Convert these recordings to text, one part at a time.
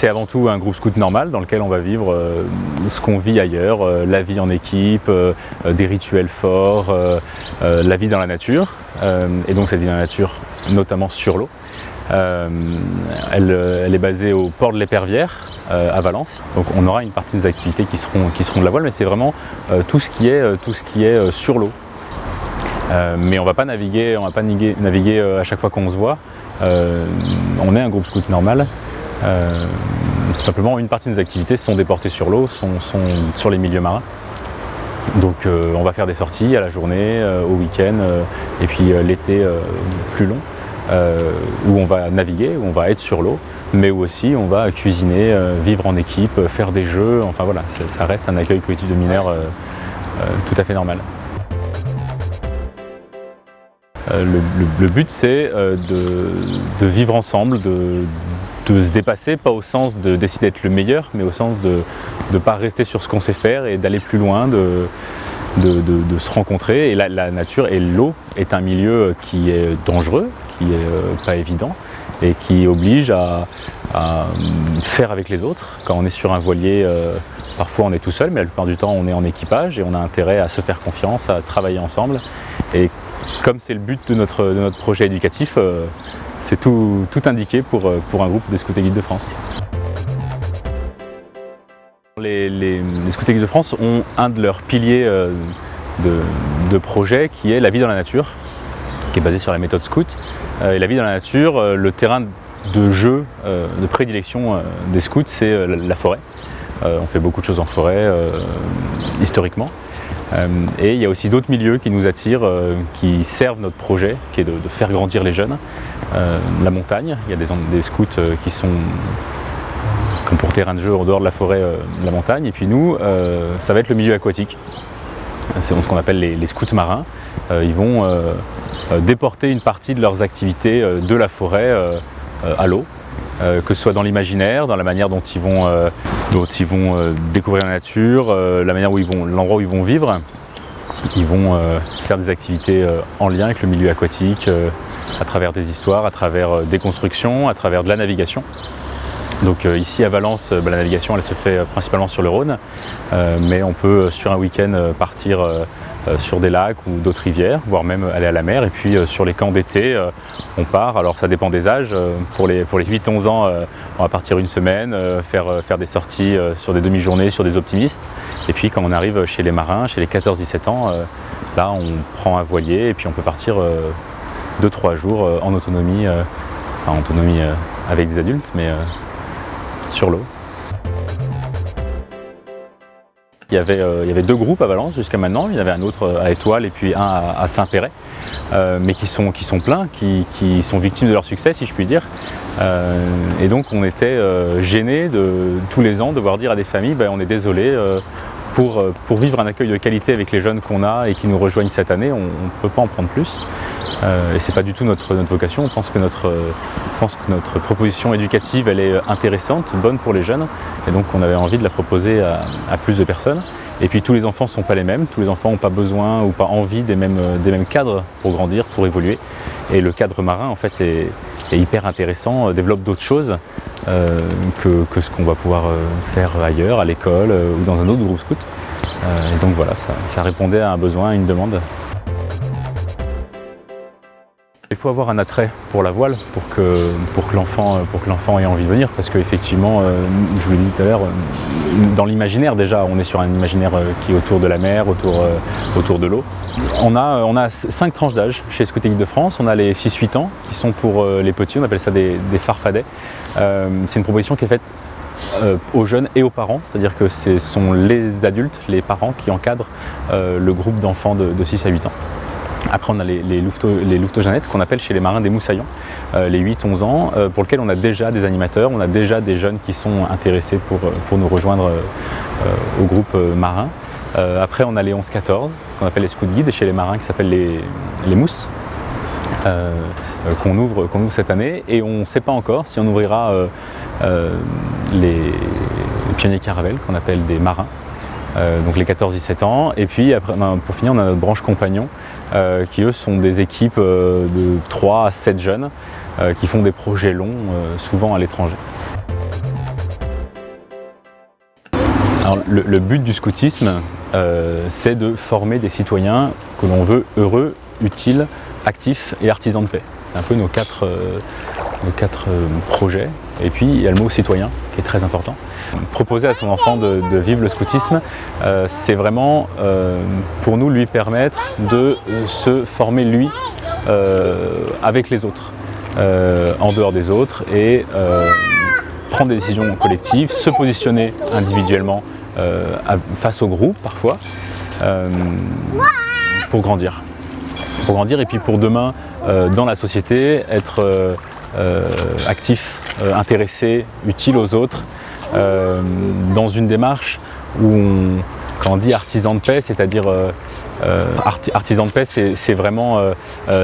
C'est avant tout un groupe scout normal dans lequel on va vivre ce qu'on vit ailleurs, la vie en équipe, des rituels forts, la vie dans la nature, et donc cette vie dans la nature notamment sur l'eau. Elle est basée au port de l'Épervière à Valence, donc on aura une partie des activités qui seront de la voile, mais c'est vraiment tout ce qui est sur l'eau. Mais on ne va pas naviguer à chaque fois qu'on se voit. On est un groupe scout normal. Simplement, une partie de nos activités sont déportées sur l'eau, sont sur les milieux marins. Donc on va faire des sorties à la journée, au week-end, et puis l'été plus long, où on va naviguer, où on va être sur l'eau, mais où aussi on va cuisiner, vivre en équipe, faire des jeux, enfin voilà, ça reste un accueil collectif de mineurs tout à fait normal. Le but, c'est de vivre ensemble, de se dépasser, pas au sens de décider d'être le meilleur, mais au sens de ne pas rester sur ce qu'on sait faire et d'aller plus loin, de se rencontrer. Et la nature et l'eau est un milieu qui est dangereux, qui est pas évident et qui oblige à faire avec les autres. Quand on est sur un voilier, parfois on est tout seul, mais la plupart du temps on est en équipage et on a intérêt à se faire confiance, à travailler ensemble. Et comme c'est le but de notre projet éducatif, c'est tout indiqué pour un groupe des Scouts et Guides de France. Les Scouts et Guides de France ont un de leurs piliers de projet qui est la vie dans la nature, qui est basé sur la méthode scout. Et la vie dans la nature, le terrain de jeu, de prédilection des scouts, c'est la forêt. On fait beaucoup de choses en forêt, historiquement. Et il y a aussi d'autres milieux qui nous attirent, qui servent notre projet, qui est de faire grandir les jeunes. La montagne, il y a des scouts qui sont comme pour terrain de jeu en dehors de la forêt, la montagne. Et puis nous, ça va être le milieu aquatique. C'est ce qu'on appelle les scouts marins. Ils vont déporter une partie de leurs activités de la forêt à l'eau. Que ce soit dans l'imaginaire, dans la manière dont ils vont découvrir la nature, la manière l'endroit où ils vont vivre. Ils vont faire des activités en lien avec le milieu aquatique, à travers des histoires, à travers des constructions, à travers de la navigation. Donc ici à Valence, la navigation elle se fait principalement sur le Rhône, mais on peut sur un week-end partir sur des lacs ou d'autres rivières, voire même aller à la mer. Et puis sur les camps d'été, on part, alors ça dépend des âges, pour les 8-11 ans, on va partir une semaine, faire des sorties sur des demi-journées, sur des optimistes. Et puis quand on arrive chez les marins, chez les 14-17 ans, là on prend un voilier et puis on peut partir 2-3 jours en autonomie, enfin en autonomie avec des adultes, mais sur l'eau. Il y avait 2 groupes à Valence jusqu'à maintenant, il y avait un autre à Étoile et puis un à Saint-Péret, mais qui sont pleins, qui sont victimes de leur succès si je puis dire. Et donc on était gênés de tous les ans devoir dire à des familles on est désolé, pour vivre un accueil de qualité avec les jeunes qu'on a et qui nous rejoignent cette année, on ne peut pas en prendre plus. Et c'est pas du tout notre vocation. On pense que notre proposition éducative elle est intéressante, bonne pour les jeunes, et donc on avait envie de la proposer à plus de personnes. Et puis tous les enfants ne sont pas les mêmes, tous les enfants n'ont pas besoin ou pas envie des mêmes cadres pour grandir, pour évoluer. Et le cadre marin en fait est hyper intéressant, développe d'autres choses que ce qu'on va pouvoir faire ailleurs, à l'école ou dans un autre groupe scout. Et donc voilà, ça répondait à un besoin, à une demande. Il faut avoir un attrait pour la voile pour que l'enfant ait envie de venir, parce qu'effectivement, je vous l'ai dit tout à l'heure, dans l'imaginaire déjà, on est sur un imaginaire qui est autour de la mer, autour de l'eau. On a 5 tranches d'âge chez Scouts et Guides de France. On a les 6-8 ans qui sont pour les petits, on appelle ça des farfadets. C'est une proposition qui est faite aux jeunes et aux parents, c'est-à-dire que ce sont les adultes, les parents qui encadrent le groupe d'enfants de 6 à 8 ans. Après on a les louveteaux-jeunettes qu'on appelle chez les marins des moussaillons, les 8-11 ans, pour lesquels on a déjà des animateurs, on a déjà des jeunes qui sont intéressés pour nous rejoindre au groupe marin. Après on a les 11-14 qu'on appelle les scouts guides, et chez les marins qui s'appellent les mousses, qu'on ouvre cette année, et on ne sait pas encore si on ouvrira les pionniers caravelles qu'on appelle des marins. Donc les 14-17 ans, et puis après, pour finir on a notre branche compagnon qui eux sont des équipes de 3 à 7 jeunes qui font des projets longs, souvent à l'étranger. Alors, le but du scoutisme, c'est de former des citoyens que l'on veut heureux, utiles, actifs et artisans de paix. C'est un peu nos quatre projets. Et puis il y a le mot citoyen qui est très important. Proposer à son enfant de vivre le scoutisme, c'est vraiment pour nous lui permettre de se former lui avec les autres, en dehors des autres, et prendre des décisions collectives, se positionner individuellement face au groupe parfois, pour grandir. Et puis pour demain dans la société, être actif, intéressé, utile aux autres, dans une démarche où quand on dit artisan de paix, c'est-à-dire artisan de paix, c'est vraiment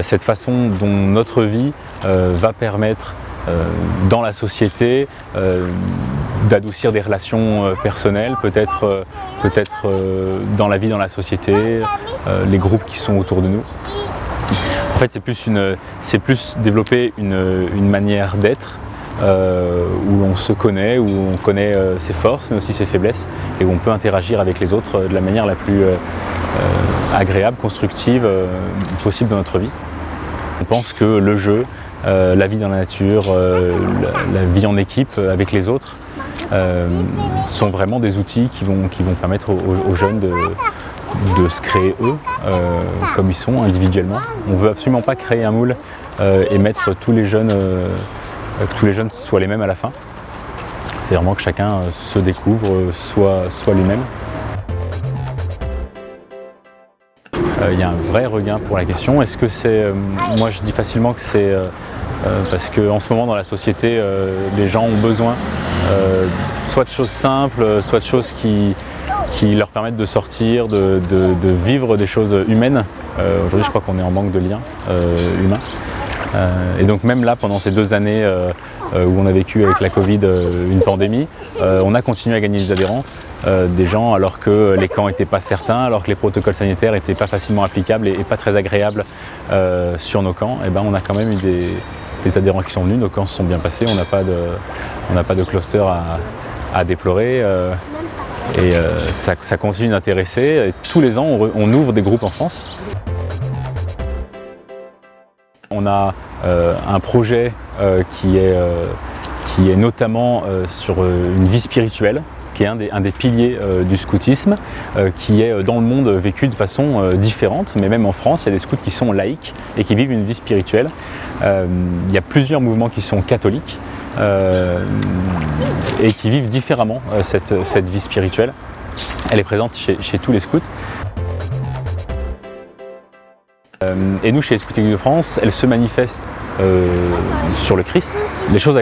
cette façon dont notre vie va permettre dans la société d'adoucir des relations personnelles, peut-être dans la vie dans la société, les groupes qui sont autour de nous. En fait, c'est plus développer une manière d'être où on se connaît, où on connaît ses forces mais aussi ses faiblesses, et où on peut interagir avec les autres de la manière la plus agréable, constructive possible dans notre vie. On pense que le jeu, la vie dans la nature, la vie en équipe avec les autres sont vraiment des outils qui vont permettre aux jeunes de se créer eux comme ils sont individuellement. On ne veut absolument pas créer un moule et mettre tous les jeunes soient les mêmes à la fin. C'est vraiment que chacun se découvre, soit lui-même. Il y a un vrai regain pour la question. Est-ce que c'est... moi je dis facilement que c'est parce qu'en ce moment dans la société, les gens ont besoin soit de choses simples, soit de choses qui leur permettent de sortir, de vivre des choses humaines. Aujourd'hui je crois qu'on est en manque de liens humains. Et donc même là, pendant ces 2 années où on a vécu avec la Covid une pandémie, on a continué à gagner des adhérents, des gens alors que les camps n'étaient pas certains, alors que les protocoles sanitaires n'étaient pas facilement applicables et pas très agréables sur nos camps. Et ben on a quand même eu des adhérents qui sont venus, nos camps se sont bien passés, on n'a pas de cluster à déplorer. Et ça continue d'intéresser. Tous les ans, on ouvre des groupes en France. On a un projet qui est notamment sur une vie spirituelle, qui est un des piliers du scoutisme, qui est dans le monde vécu de façon différente, mais même en France, il y a des scouts qui sont laïcs et qui vivent une vie spirituelle. Il y a plusieurs mouvements qui sont catholiques et qui vivent différemment cette vie spirituelle. Elle est présente chez tous les scouts. Et nous, chez les Scouts de France, elle se manifeste sur le Christ. Les choses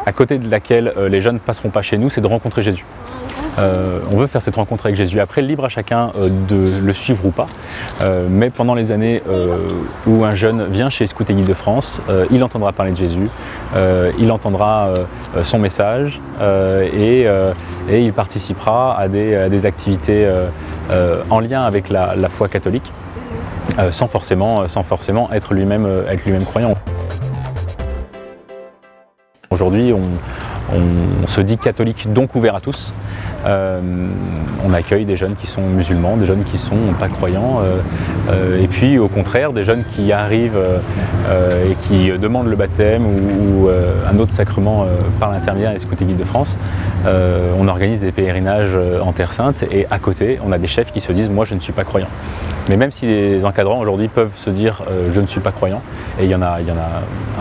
à côté de laquelle les jeunes ne passeront pas chez nous, c'est de rencontrer Jésus. On veut faire cette rencontre avec Jésus. Après, libre à chacun de le suivre ou pas. Mais pendant les années où un jeune vient chez les Scouts et Guides de France, il entendra parler de Jésus, il entendra son message et il participera à des activités en lien avec la foi catholique. Sans forcément être lui-même croyant. Aujourd'hui, on se dit catholique, donc ouvert à tous. On accueille des jeunes qui sont musulmans, des jeunes qui ne sont pas croyants, et puis au contraire, des jeunes qui arrivent et qui demandent le baptême ou un autre sacrement par l'intermédiaire des Scouts et Guides de France. On organise des pèlerinages en Terre Sainte, et à côté, on a des chefs qui se disent « moi je ne suis pas croyant ». Mais même si les encadrants aujourd'hui peuvent se dire je ne suis pas croyant, et il y en a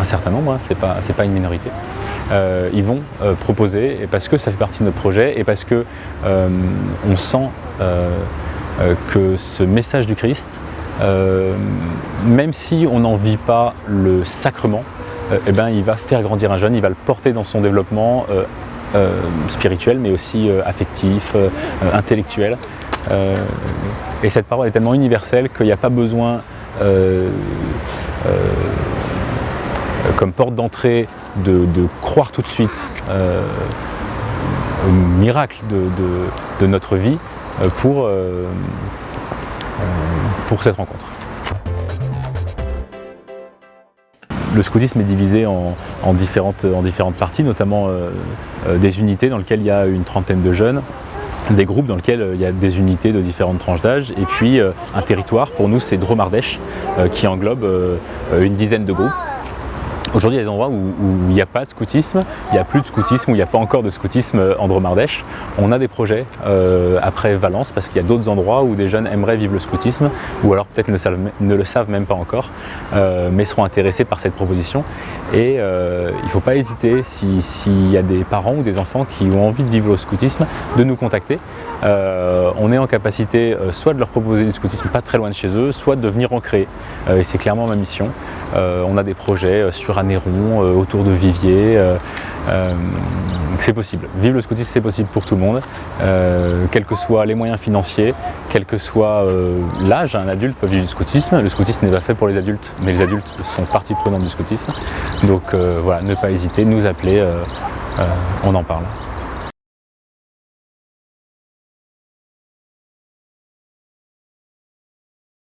un certain nombre, hein, c'est pas une minorité, ils vont proposer, et parce que ça fait partie de notre projet, et parce que on sent que ce message du Christ, même si on n'en vit pas le sacrement, eh ben, il va faire grandir un jeune, il va le porter dans son développement spirituel, mais aussi affectif, intellectuel. Et cette parole est tellement universelle qu'il n'y a pas besoin, comme porte d'entrée, de croire tout de suite au miracle de notre vie pour cette rencontre. Le scoutisme est divisé en différentes parties, notamment des unités dans lesquelles il y a une trentaine de jeunes. des groupes dans lesquels il y a des unités de différentes tranches d'âge, et puis un territoire, pour nous c'est Drôme Ardèche, qui englobe une dizaine de groupes. Aujourd'hui, il y a des endroits où il n'y a pas de scoutisme, il n'y a plus de scoutisme, où il n'y a pas encore de scoutisme en Drôme Ardèche. On a des projets après Valence, parce qu'il y a d'autres endroits où des jeunes aimeraient vivre le scoutisme, ou alors peut-être ne le savent même pas encore, mais seront intéressés par cette proposition. Et il ne faut pas hésiter, s'il y a des parents ou des enfants qui ont envie de vivre le scoutisme, de nous contacter. On est en capacité soit de leur proposer du scoutisme pas très loin de chez eux, soit de venir en créer. Et c'est clairement ma mission. On a des projets sur Anneyron, autour de Viviers. C'est possible. Vivre le scoutisme, c'est possible pour tout le monde, quels que soient les moyens financiers, quel que soit l'âge. Un adulte peut vivre du scoutisme. Le scoutisme n'est pas fait pour les adultes, mais les adultes sont partie prenante du scoutisme. Donc voilà, ne pas hésiter, nous appeler, on en parle.